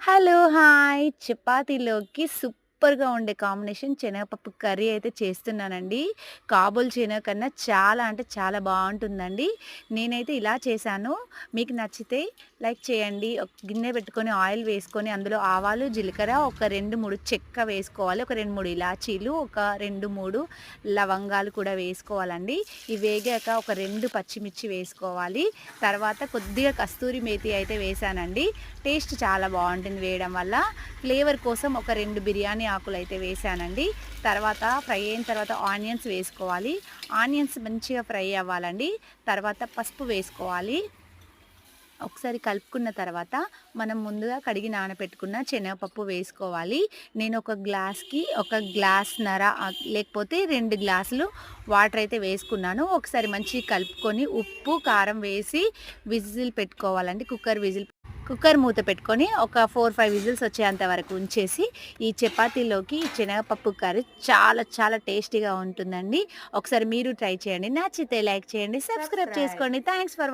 Hello! Hi! చపాతీలోకి సూపర్‌గా ఉండే కాంబినేషన్ శనగపప్పు కర్రీ అయితే చేస్తున్నానండి. కాబూల్ శనగ కన్నా చాలా అంటే చాలా బావుంటుందండి. నేనైతే ఇలా చేశాను. మీకు నచ్చితే లైక్ చేయండి. ఒక గిన్నె పెట్టుకొని ఆయిల్ వేసుకొని అందులో ఆవాలు, జీలకర్ర ఒక 2, 3 చెక్క వేసుకోవాలి. ఒక 2, 3 ఇలాచీలు, ఒక 2, 3 లవంగాలు కూడా వేసుకోవాలండి. ఇవి వేగాక ఒక 2 పచ్చిమిర్చి వేసుకోవాలి. తర్వాత కొద్దిగా కస్తూరి మేతి అయితే వేశానండి. టేస్ట్ చాలా బావుంటుంది వేయడం వల్ల. ఫ్లేవర్ కోసం ఒక 2 బిర్యానీ ఆకులైతే వేశానండి. తర్వాత ఫ్రై అయిన తర్వాత ఆనియన్స్ వేసుకోవాలి. ఆనియన్స్ మంచిగా ఫ్రై అవ్వాలండి. తర్వాత పసుపు వేసుకోవాలి. ఒకసారి కలుపుకున్న తర్వాత మనం ముందుగా కడిగి నానబెట్టుకున్న శనగపప్పు వేసుకోవాలి. నేను ఒక గ్లాస్‌కి ఒక గ్లాస్‌న్నర లేకపోతే 2 గ్లాసులు వాటర్ అయితే వేసుకున్నాను. ఒకసారి మంచిగా కలుపుకొని ఉప్పు, కారం వేసి విజిల్ పెట్టుకోవాలండి. కుక్కర్ మూత పెట్టుకొని ఒక 4, 5 విజిల్స్ వచ్చేంత వరకు ఉంచేసి ఈ చపాతీలోకి శనగపప్పు కర్రీ చాలా చాలా టేస్టీగా ఉంటుందండి. ఒకసారి మీరు ట్రై చేయండి. నచ్చితే లైక్ చేయండి. సబ్స్క్రైబ్ చేసుకోండి. Thanks for